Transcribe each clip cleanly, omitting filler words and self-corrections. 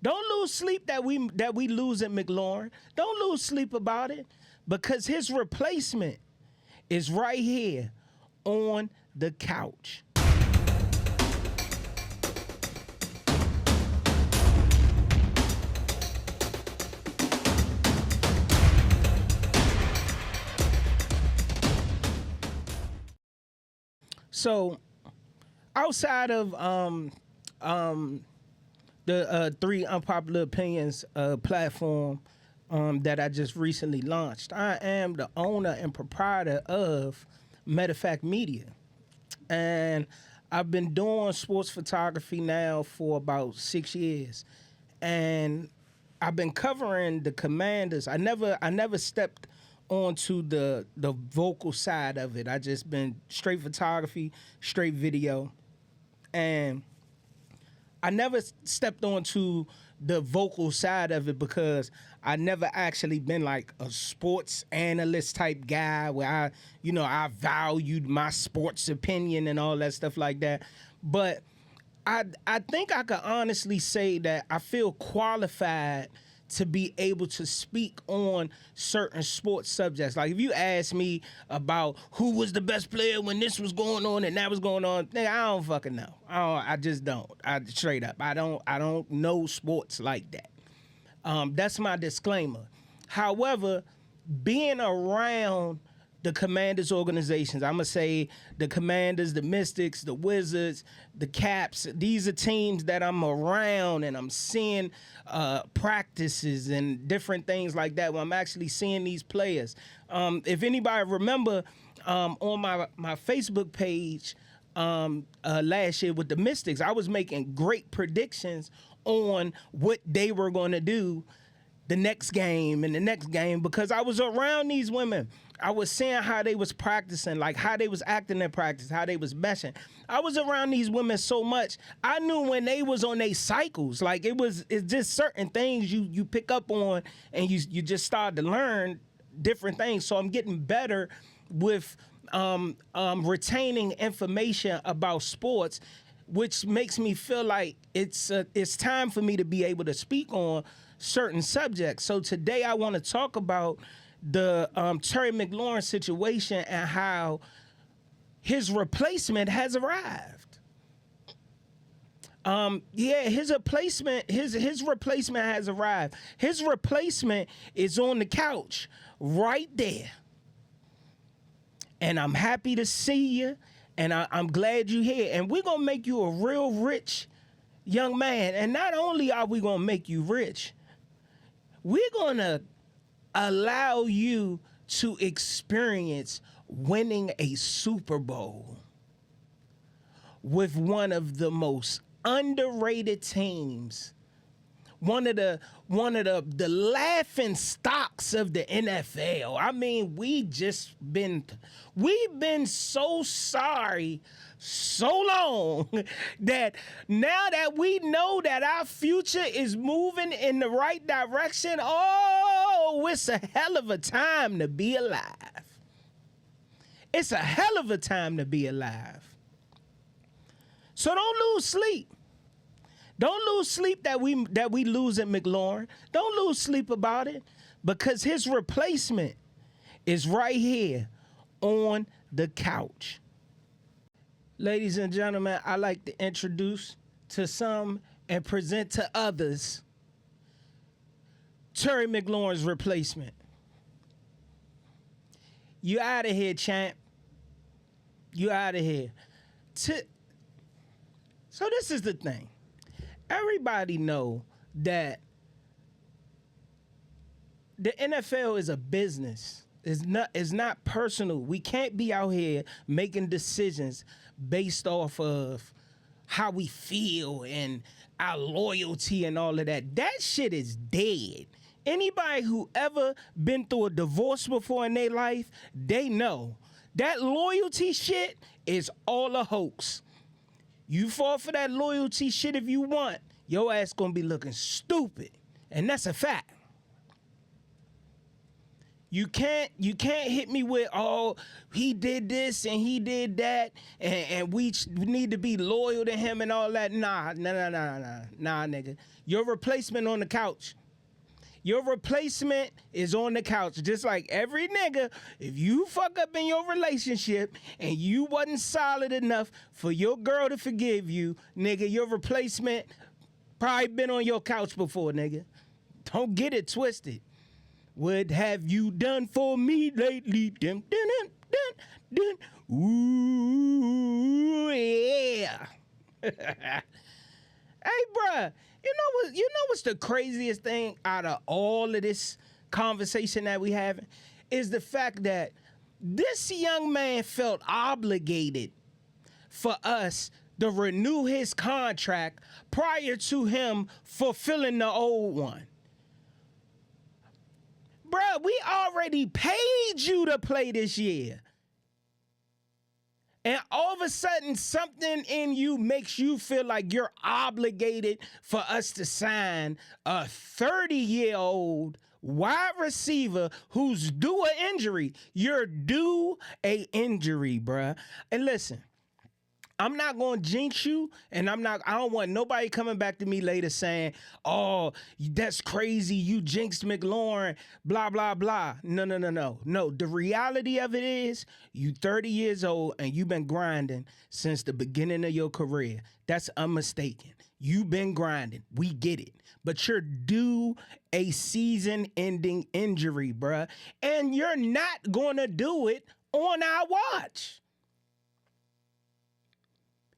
Don't lose sleep that we lose at McLaurin. Don't lose sleep about it, because his replacement is right here on the couch. So, outside of the three unpopular opinions platform that I just recently launched, I am the owner and proprietor of Matter of Fact Media, and I've been doing sports photography now for about 6 years, and I've been covering the Commanders. I never stepped onto the vocal side of it. I just been straight photography, straight video, and I never stepped onto the vocal side of it because I never actually been like a sports analyst type guy where I valued my sports opinion and all that stuff like that. But I think I could honestly say that I feel qualified to be able to speak on certain sports subjects. Like if you ask me about who was the best player when this was going on and that was going on, nigga, I don't fucking know. I just don't. Straight up, I don't know sports like that. That's my disclaimer. However, being around the Commanders organizations, I'm going to say the Commanders, the Mystics, the Wizards, the Caps, these are teams that I'm around and I'm seeing practices and different things like that where I'm actually seeing these players. If anybody remember, on my Facebook page last year with the Mystics, I was making great predictions on what they were going to do the next game and the next game because I was around these women. I was seeing how they was practicing, like how they was acting in practice, how they was meshing. I was around these women so much, I knew when they was on their cycles. Like it's just certain things you pick up on and you just start to learn different things. So I'm getting better with retaining information about sports, which makes me feel like it's time for me to be able to speak on certain subjects. So today I want to talk about the Terry McLaurin situation and how his replacement has arrived. His replacement has arrived. His replacement is on the couch right there. And I'm happy to see you, and I'm glad you're here. And we're going to make you a real rich young man. And not only are we going to make you rich, we're going to allow you to experience winning a Super Bowl with one of the most underrated teams, one of the laughing stocks of the NFL. I mean, we've been so sorry so long that now that we know that our future is moving in the right direction, it's a hell of a time to be alive. It's a hell of a time to be alive. So don't lose sleep. Don't lose sleep that we lose at McLaurin. Don't lose sleep about it because his replacement is right here on the couch. Ladies and gentlemen, I like to introduce to some and present to others Terry McLaurin's replacement. You out of here, champ. You out of here. So this is the thing. Everybody know that the NFL is a business. It's not personal. We can't be out here making decisions based off of how we feel and our loyalty and all of that. That shit is dead. Anybody who ever been through a divorce before in their life, they know that loyalty shit is all a hoax. You fall for that loyalty shit if you want, your ass gonna be looking stupid. And that's a fact. You can't hit me with, oh, he did this and he did that, and we need to be loyal to him and all that. Nah, nigga. Your replacement on the couch. Your replacement is on the couch. Just like every nigga, if you fuck up in your relationship and you wasn't solid enough for your girl to forgive you, nigga, your replacement probably been on your couch before, nigga. Don't get it twisted. What have you done for me lately? Dun, dun, dun, dun, dun. Ooh, yeah. Hey, bruh, you know what's the craziest thing out of all of this conversation that we having is the fact that this young man felt obligated for us to renew his contract prior to him fulfilling the old one. Bruh, we already paid you to play this year. And all of a sudden, something in you makes you feel like you're obligated for us to sign a 30-year-old wide receiver who's due an injury. You're due a injury, bruh. And listen, I'm not going to jinx you, and I don't want nobody coming back to me later saying, oh, that's crazy, you jinxed McLaurin, blah, blah, blah. No. No, the reality of it is you 30 years old and you've been grinding since the beginning of your career. That's unmistaken. You've been grinding. We get it. But you're due a season-ending injury, bruh, and you're not going to do it on our watch.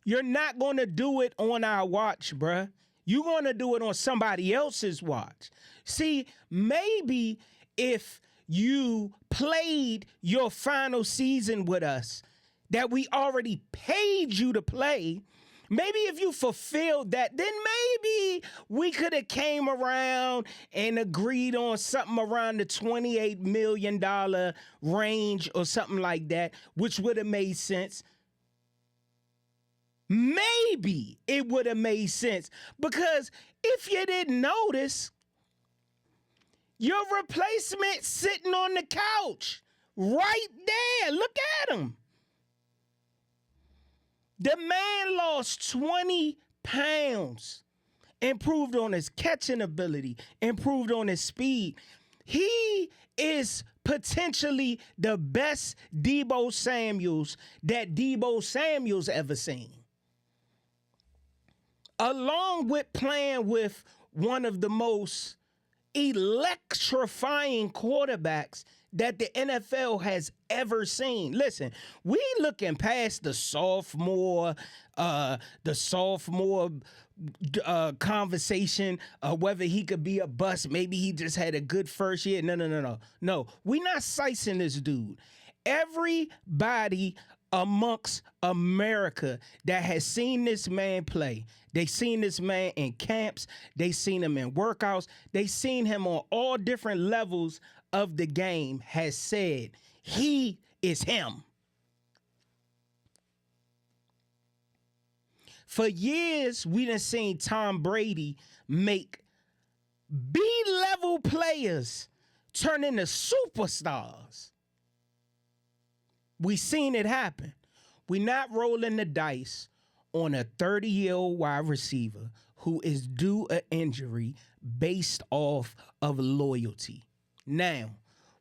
You're not going to do it on our watch, bruh. You're going to do it on somebody else's watch. See, maybe if you played your final season with us that we already paid you to play, maybe if you fulfilled that, then maybe we could have came around and agreed on something around the $28 million range or something like that, which would have made sense. Maybe it would have made sense, because if you didn't notice, your replacement sitting on the couch right there. Look at him. The man lost 20 pounds, improved on his catching ability, improved on his speed. He is potentially the best Debo Samuels that Debo Samuel's ever seen. Along with playing with one of the most electrifying quarterbacks that the NFL has ever seen. Listen, we looking past the sophomore conversation of whether he could be a bust. Maybe he just had a good first year. No. We not sizing this dude. Everybody amongst America that has seen this man play, they seen this man in camps, they seen him in workouts, they seen him on all different levels of the game, has said he is him. For years, we done seen Tom Brady make B-level players turn into superstars. We seen it happen. We not rolling the dice on a 30-year-old wide receiver who is due an injury based off of loyalty. Now,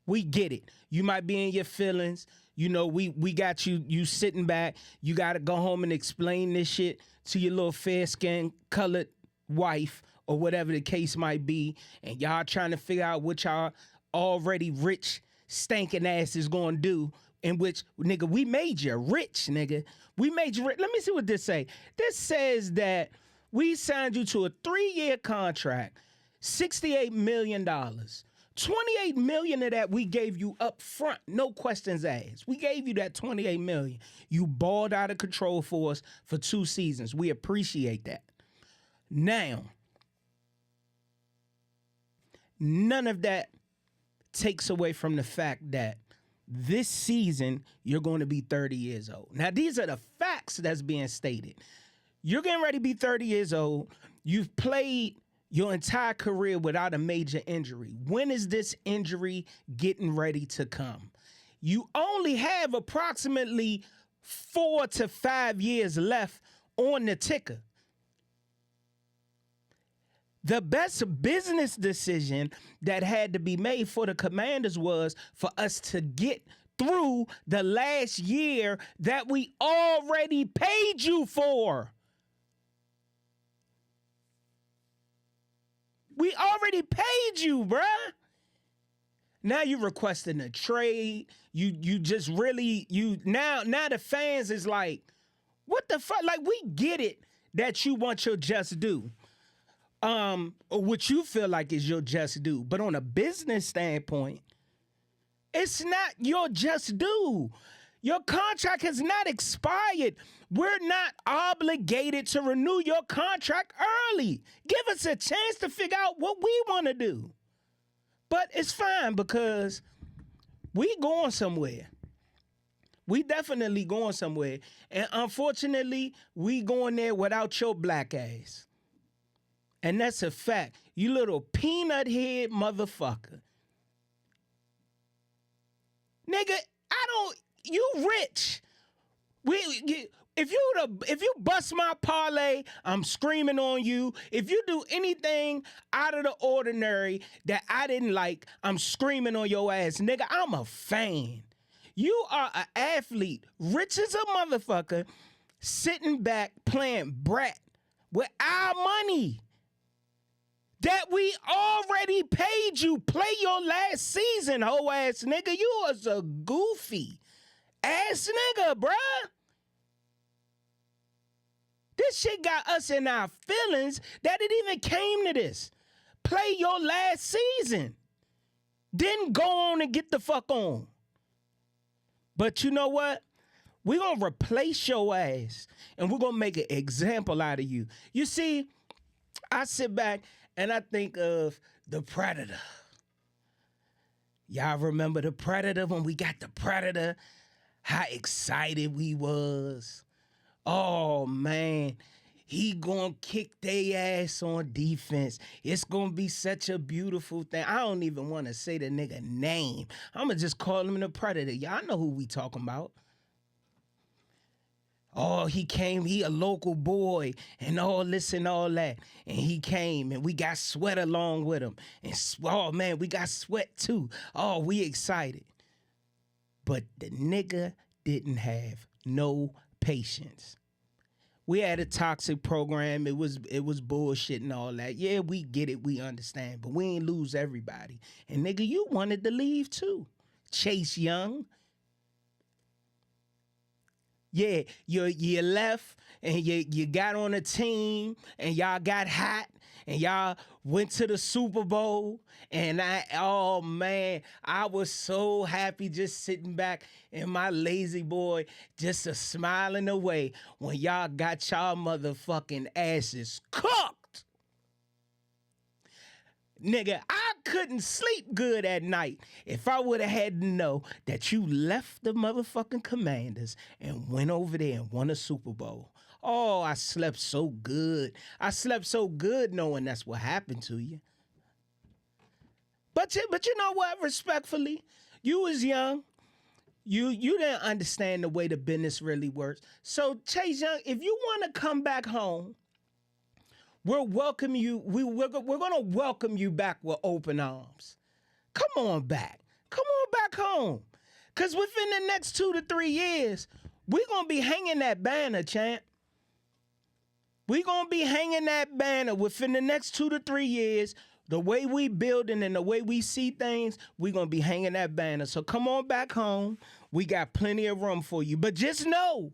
we get it. You might be in your feelings. You know, we got you sitting back. You got to go home and explain this shit to your little fair-skinned colored wife or whatever the case might be. And y'all trying to figure out what y'all already rich, stinking ass is going to do. In which, nigga, we made you rich, nigga. We made you rich. Let me see what this say. This says that we signed you to a 3-year contract, $68 million. $28 million of that we gave you up front, no questions asked. We gave you that $28 million. You balled out of control for us for 2 seasons. We appreciate that. Now, none of that takes away from the fact that this season, you're going to be 30 years old. Now, these are the facts that's being stated. You're getting ready to be 30 years old. You've played your entire career without a major injury. When is this injury getting ready to come? You only have approximately 4 to 5 years left on the ticker. The best business decision that had to be made for the Commanders was for us to get through the last year that we already paid you for. We already paid you, bruh. Now you requesting a trade. You just really now the fans is like, what the fuck? Like, we get it that you want your just due. Or what you feel like is your just due. But on a business standpoint, it's not your just due. Your contract has not expired. We're not obligated to renew your contract early. Give us a chance to figure out what we want to do. But it's fine because we going somewhere. We definitely going somewhere. And unfortunately, we going there without your black ass. And that's a fact. You little peanut head motherfucker. Nigga, you rich. If you bust my parlay, I'm screaming on you. If you do anything out of the ordinary that I didn't like, I'm screaming on your ass. Nigga, I'm a fan. You are an athlete, rich as a motherfucker, sitting back playing brat with our money that we already paid you. Play your last season, hoe ass nigga. You was a goofy ass nigga, bruh. This shit got us in our feelings that it even came to this. Play your last season. Then go on and get the fuck on. But you know what? We're going to replace your ass and we're going to make an example out of you. You see, I sit back and I think of the Predator. Y'all remember the Predator when we got the Predator? How excited we was. Oh, man. He gonna kick their ass on defense. It's gonna be such a beautiful thing. I don't even want to say the nigga name. I'm gonna just call him the Predator. Y'all know who we talking about. Oh, he came, he a local boy and all this and all that. And he came and we got Sweat along with him. And oh man, we got Sweat too. Oh, we excited. But the nigga didn't have no patience. We had a toxic program. It was bullshit and all that. Yeah, we get it. We understand. But we ain't lose everybody. And nigga, you wanted to leave too. Chase Young. Yeah, you left and you got on a team and y'all got hot and y'all went to the Super Bowl and oh man, I was so happy just sitting back in my lazy boy, just a smiling away when y'all got y'all motherfucking asses cooked. Nigga, I couldn't sleep good at night if I would have had to know that you left the motherfucking Commanders and went over there and won a Super Bowl. Oh, I slept so good. I slept so good knowing that's what happened to you. But you know what? Respectfully, you was young. You didn't understand the way the business really works. So Chase Young, if you want to come back home, we'll welcome you. We're going to welcome you back with open arms. Come on back. Come on back home. Because within the next 2 to 3 years, we're going to be hanging that banner, champ. We're going to be hanging that banner within the next 2 to 3 years. The way we building and the way we see things, we're going to be hanging that banner. So come on back home. We got plenty of room for you. But just know,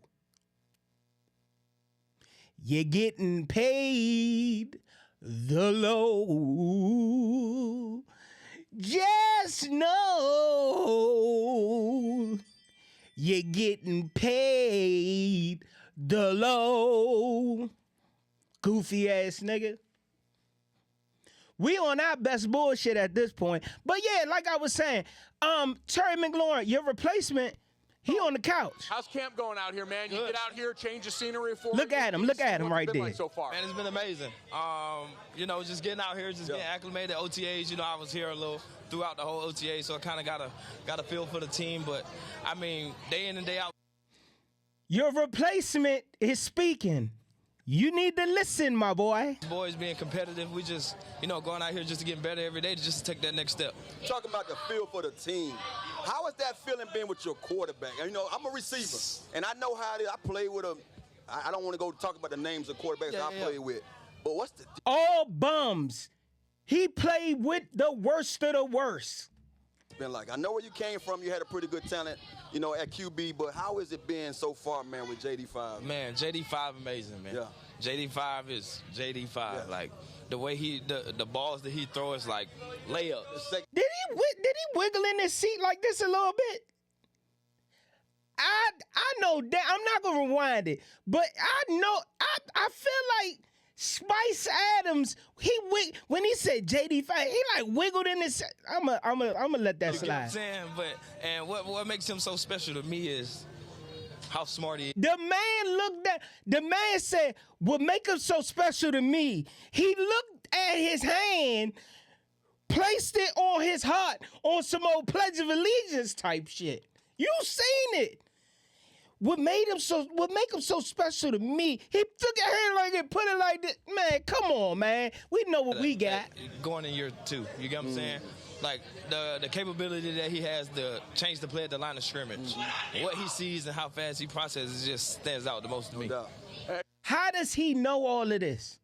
you're getting paid the low. Just know you're getting paid the low. Goofy ass nigga. We on our best bullshit at this point. But yeah, like I was saying, Terry McLaurin, your replacement He on the couch. How's camp going out here, man? You get out here, change the scenery for Look at him. Look at him right there. Like so far? Man, it's been amazing. You know, just getting out here, just getting acclimated. OTAs, you know, I was here a little throughout the whole OTA, so I kind of got a feel for the team. But, I mean, day in and day out. Your replacement is speaking. You need to listen, my boy. Boys being competitive, we just, you know, going out here just to get better every day, just to take that next step. Talking about the feel for the team. How is that feeling being with your quarterback? You know, I'm a receiver, and I know how it is. I play with a. I don't want to go talk about the names of quarterbacks I play with, but what's the all bums? He played with the worst of the worst. Been like? I know where you came from. You had a pretty good talent, you know, at QB. But how has it been so far, man, with JD5? Man, JD5 amazing, man. Yeah. JD5 is JD5. Yeah. Like the way the balls that he throws, like layups. Did he wiggle in his seat like this a little bit? I know that I'm not gonna rewind it, but I know I feel like Spice Adams, when he said JD5, he like wiggled in his. I'm gonna let that slide. You know what I'm saying? And what makes him so special to me is how smart he is. The man looked at. The man said, "What make him so special to me?" He looked at his hand, placed it on his heart on some old Pledge of Allegiance type shit. You seen it. What make him so special to me? He took a hand like it, put it like this. Man, come on, man. We know what we got. Going in year 2, you get what I'm saying? Like the capability that he has to change the play at the line of scrimmage, what he sees and how fast he processes just stands out the most to me. How does he know all of this?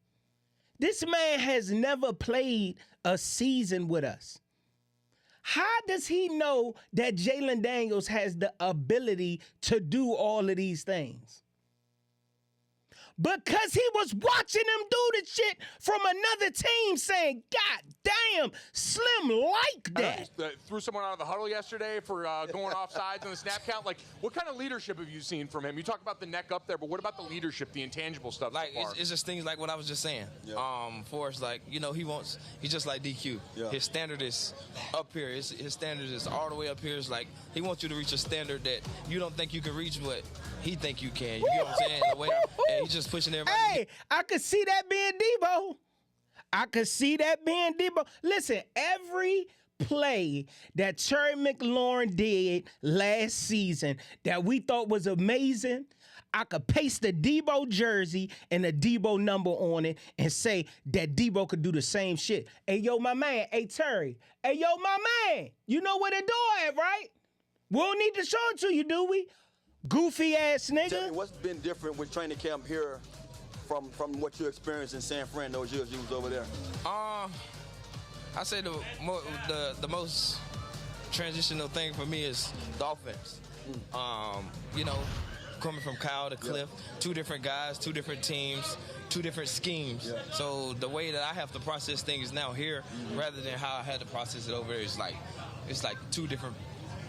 This man has never played a season with us. How does he know that Jalen Daniels has the ability to do all of these things? Because he was watching him do the shit from another team saying, God damn, Slim like that. Threw someone out of the huddle yesterday for going off sides on the snap count. Like, what kind of leadership have you seen from him? You talk about the neck up there, but what about the leadership, the intangible stuff? Like, it's just things like what I was just saying. Yeah. Forrest, like, you know, he's just like DQ. Yeah. His standard is up here. His standard is all the way up here. It's like, he wants you to reach a standard that you don't think you can reach, but he think you can. You get what I'm saying? The way, and he's just pushing everybody. Hey, I could see that being Debo. Listen, every play that Terry McLaurin did last season that we thought was amazing, I could paste the Debo jersey and the Debo number on it and say that Debo could do the same shit. Hey, yo, my man. Hey, Terry. Hey, yo, my man. You know where the door at, right? We don't need to show it to you, do we? Goofy ass nigga. Tell me, what's been different with training camp here from what you experienced in San Fran those years you was over there? I say the most transitional thing for me is the offense. You know, coming from Kyle to Cliff, 2 different guys, 2 different teams, 2 different schemes. Yeah. So the way that I have to process things now here, rather than how I had to process it over there, it's like 2 different.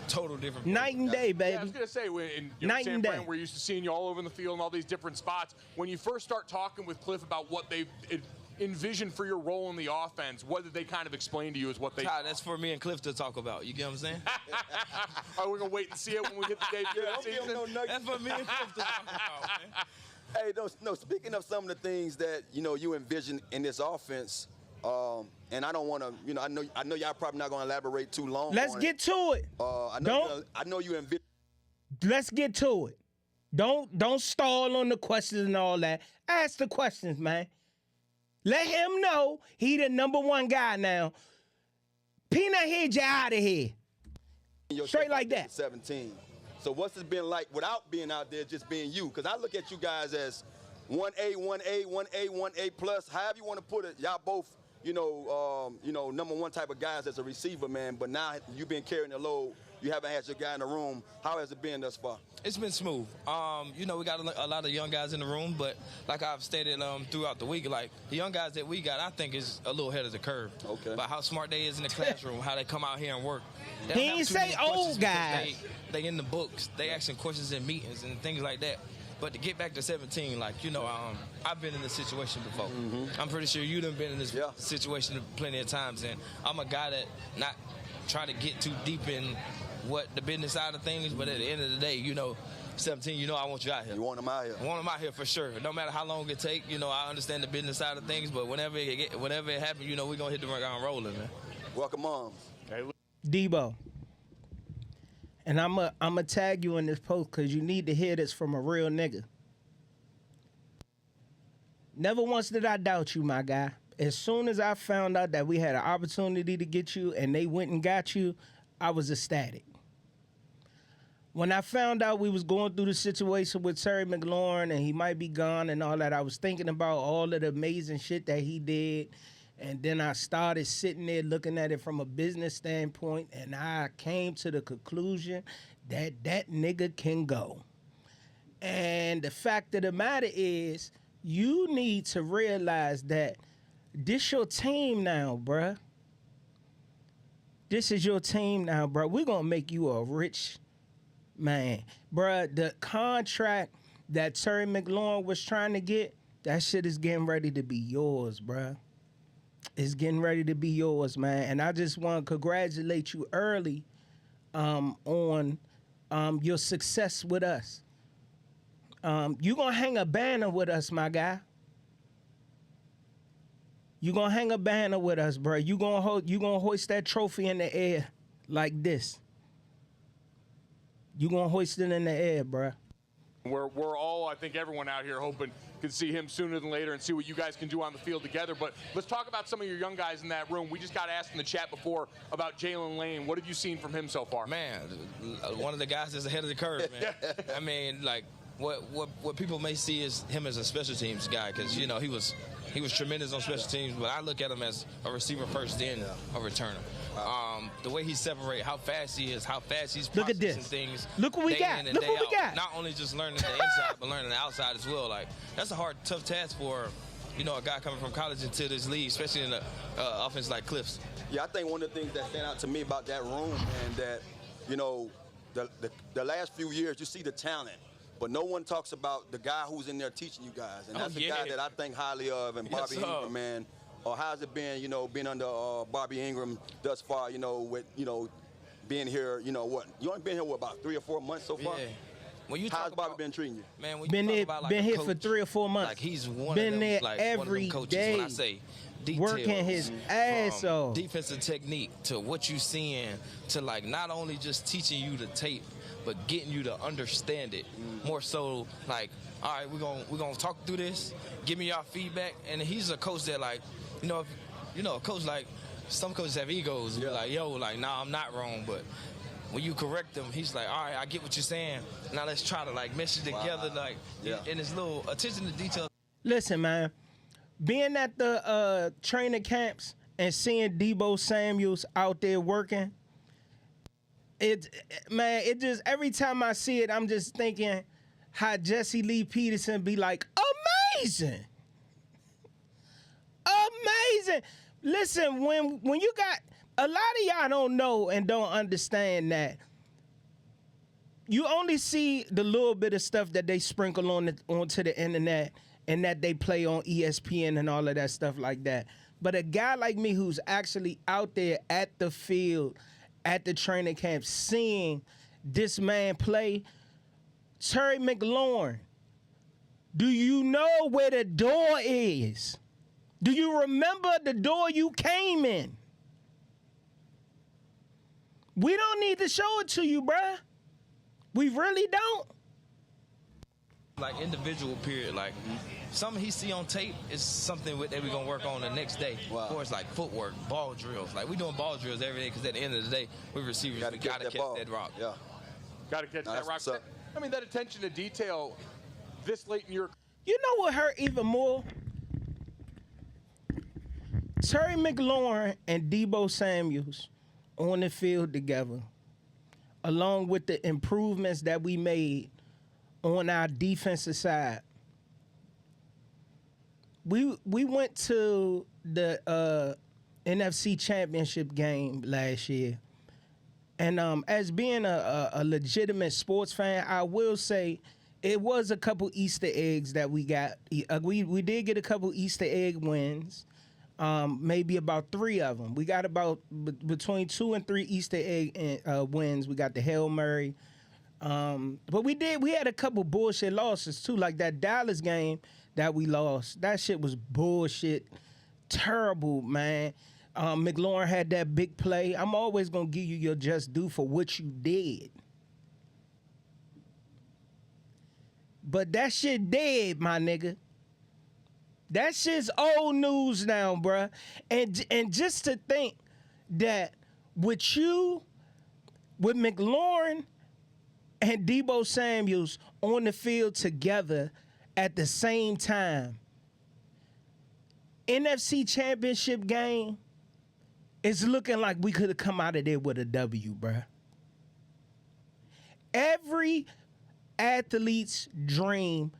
Total different. Night and day, baby. Yeah, I was going to say, in San Fran, we're used to seeing you all over the field in all these different spots. When you first start talking with Cliff about what they envisioned for your role in the offense, what did they kind of explain to you as what they thought? That's for me and Cliff to talk about. You get what I'm saying? Are we going to wait and see it when we get the debut of the season? That's for me and Cliff to talk about, man. Hey, no, speaking of some of the things that, you know, you envision in this offense, and I don't want to, you know, I know y'all probably not going to elaborate too long. Let's get to it. I know you envision. Let's get to it. Don't stall on the questions and all that. Ask the questions, man. Let him know he the number 1 guy now. Peanut head you out of here. Straight like that. 17. So what's it been like without being out there, just being you? Because I look at you guys as 1A, 1A, 1A, 1A plus. However you want to put it, y'all both, you know, number 1 type of guys as a receiver, man. But now you've been carrying the load. You haven't had your guy in the room. How has it been thus far? It's been smooth. You know, we got a lot of young guys in the room, but like I've stated throughout the week, like the young guys that we got, I think is a little ahead of the curve. Okay. But how smart they is in the classroom, how they come out here and work. He ain't say old guys. They in the books. They asking questions in meetings and things like that. But to get back to 17, like, you know, I've been in this situation before. I'm pretty sure you done been in this situation plenty of times, and I'm a guy that not try to get too deep in what the business side of things, but at the end of the day, you know, 17, you know I want you out here. You want them out here. I want them out here for sure. No matter how long it take, you know, I understand the business side of things, but whenever it happens, you know, we're going to hit the ground rolling, man. Welcome, moms. Debo. And I'm a tag you in this post because you need to hear this from a real nigga. Never once did I doubt you, my guy. As soon as I found out that we had an opportunity to get you and they went and got you, I was ecstatic. When I found out we was going through the situation with Terry McLaurin and he might be gone and all that, I was thinking about all of the amazing shit that he did. And then I started sitting there looking at it from a business standpoint, and I came to the conclusion that that nigga can go. And the fact of the matter is, you need to realize that this your team now, bruh. This is your team now, bruh. We're going to make you a rich man. Bruh, the contract that Terry McLaurin was trying to get, that shit is getting ready to be yours, bruh. It's getting ready to be yours, man. And I just want to congratulate you early on your success with us. You going to hang a banner with us, my guy. You going to hang a banner with us, bro. You going to hoist that trophy in the air like this. You going to hoist it in the air, bro. We're all, I think everyone out here hoping can see him sooner than later and see what you guys can do on the field together. But let's talk about some of your young guys in that room. We just got asked in the chat before about Jalen Lane. What have you seen from him so far? Man, one of the guys that's ahead of the curve, man. I mean, like, what people may see is him as a special teams guy because, you know, he was tremendous on special teams, but I look at him as a receiver first, then a returner. The way he separates, how fast he is, how fast he's processing things. Look what we got. Look what we got. Not only just learning the inside, but learning the outside as well. Like, that's a hard, tough task for, you know, a guy coming from college into this league, especially in an offense like Cliff's. Yeah, I think one of the things that stand out to me about that room, and that, you know, the last few years, you see the talent. But no one talks about the guy who's in there teaching you guys. And that's the guy that I think highly of, and Bobby Ingram, man. Or how's it been, you know, being under Bobby Ingram thus far, you know, with, you know, being here, you know, what? You only been here, what, about 3 or 4 months so far? Yeah. When you how's Bobby been treating you? Man, when you talk about, like, been here coach, for 3 or 4 months. Like, he's one been of them, there like, every one of them coaches, day. when I say details, working his ass off. Defensive technique to what you seeing to, like, not only just teaching you the tape, but getting you to understand it more so. Like, all right, we're gonna talk through this. Give me your feedback. And he's a coach that, like, a coach, like, some coaches have egos. Yeah. Like, yo, like, nah, I'm not wrong. But when you correct him, he's like, all right, I get what you're saying. Now let's try to, like, mesh it together, like, in his little attention to detail. Listen, man, being at the training camps and seeing Debo Samuels out there working, it just, every time I see it, I'm just thinking how Jesse Lee Peterson be like, amazing. Amazing. Listen, when you got, a lot of y'all don't know and don't understand that you only see the little bit of stuff that they sprinkle onto the internet and that they play on ESPN and all of that stuff like that. But a guy like me who's actually out there at the field, at the training camp, seeing this man play, Terry McLaurin, do you know where the door is? Do you remember the door you came in? We don't need to show it to you, bruh. We really don't. Like, individual period, like, something he see on tape is something that we're going to work on the next day. Wow. Of course, like, footwork, ball drills. Like, we doing ball drills every day because at the end of the day, we receivers, we got to catch that rock. Yeah. Got to catch that rock. I mean, that attention to detail this late in your... You know what hurt even more? Terry McLaurin and Debo Samuels on the field together, along with the improvements that we made on our defensive side. We went to the NFC Championship game last year. And as being a legitimate sports fan, I will say it was a couple Easter eggs that we got. We did get a couple Easter egg wins. maybe about 3 of them. We got about between 2 and 3 Easter egg wins. We got the Hail Mary. But we had a couple bullshit losses too, like that Dallas game that we lost. That shit was bullshit. Terrible, man. McLaurin had that big play. I'm always gonna give you your just due for what you did. But that shit dead, my nigga. That shit's old news now, bruh. And just to think that with McLaurin and Debo Samuels on the field together at the same time, NFC Championship game, it's looking like we could have come out of there with a W, bruh. Every athlete's dream,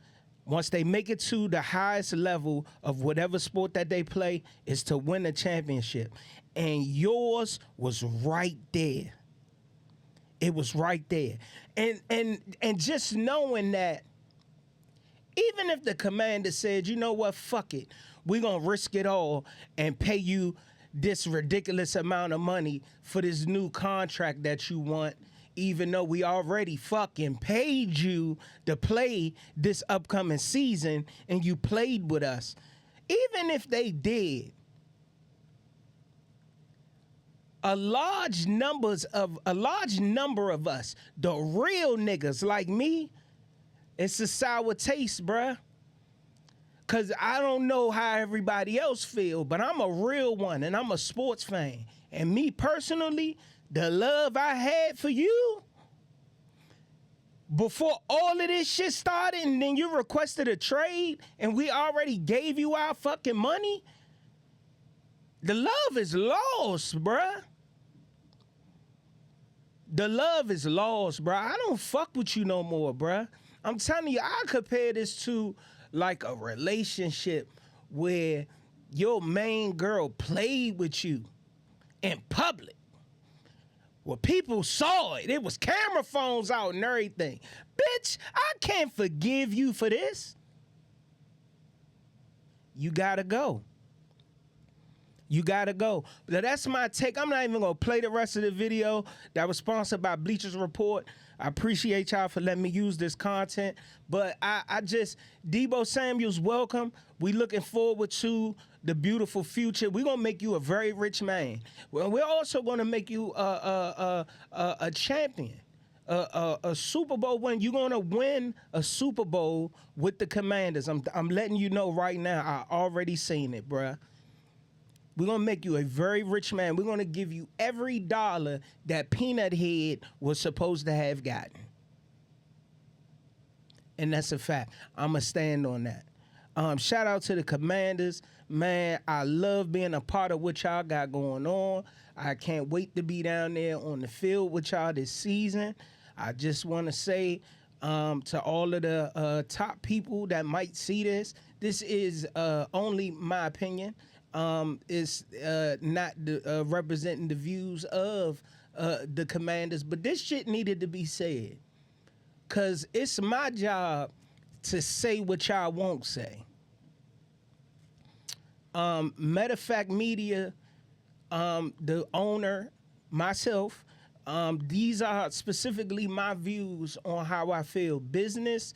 once they make it to the highest level of whatever sport that they play, is to win a championship. And yours was right there. It was right there. And just knowing that, even if the commander said, you know what, fuck it, we're going to risk it all and pay you this ridiculous amount of money for this new contract that you want, even though we already fucking paid you to play this upcoming season and you played with us. Even if they did, a large number of us, the real niggas like me, it's a sour taste, bruh. Cause I don't know how everybody else feel, but I'm a real one and I'm a sports fan. And me personally, the love I had for you before all of this shit started, and then you requested a trade and we already gave you our fucking money, the love is lost, bruh. The love is lost, bruh. I don't fuck with you no more, bruh. I'm telling you, I compare this to like a relationship where your main girl played with you in public. Well, people saw it. It was camera phones out and everything. Bitch, I can't forgive you for this. You gotta go. You gotta go. But that's my take. I'm not even gonna play the rest of the video that was sponsored by Bleachers Report. I appreciate y'all for letting me use this content. But I just, Debo Samuel's welcome. We looking forward to the beautiful future. We're gonna make you a very rich man. Well, we're also gonna make you a champion. A Super Bowl win. You're gonna win a Super Bowl with the Commanders. I'm letting you know right now. I already seen it, bruh. We're going to make you a very rich man. We're going to give you every dollar that Peanut Head was supposed to have gotten. And that's a fact. I'm going to stand on that. Shout out to the Commanders. Man, I love being a part of what y'all got going on. I can't wait to be down there on the field with y'all this season. I just want to say to all of the top people that might see this is only my opinion. Is not representing the views of the Commanders, but this shit needed to be said. Cause it's my job to say what y'all won't say. Matter of fact, media, the owner, myself, these are specifically my views on how I feel. Business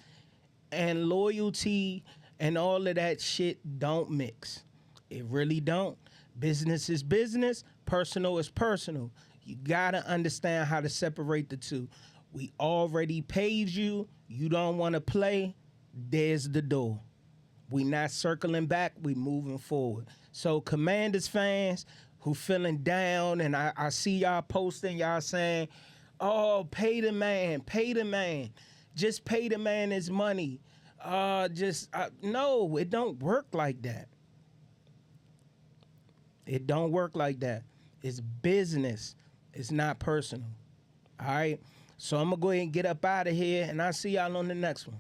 and loyalty and all of that shit don't mix. It really don't. Business is business. Personal is personal. You gotta understand how to separate the two. We already paid you. You don't want to play. There's the door. We not circling back. We moving forward. So Commanders fans who feeling down, and I see y'all posting, y'all saying, oh, pay the man. Just pay the man his money. No, it don't work like that. It don't work like that. It's business. It's not personal. All right? So I'm going to go ahead and get up out of here, and I'll see y'all on the next one.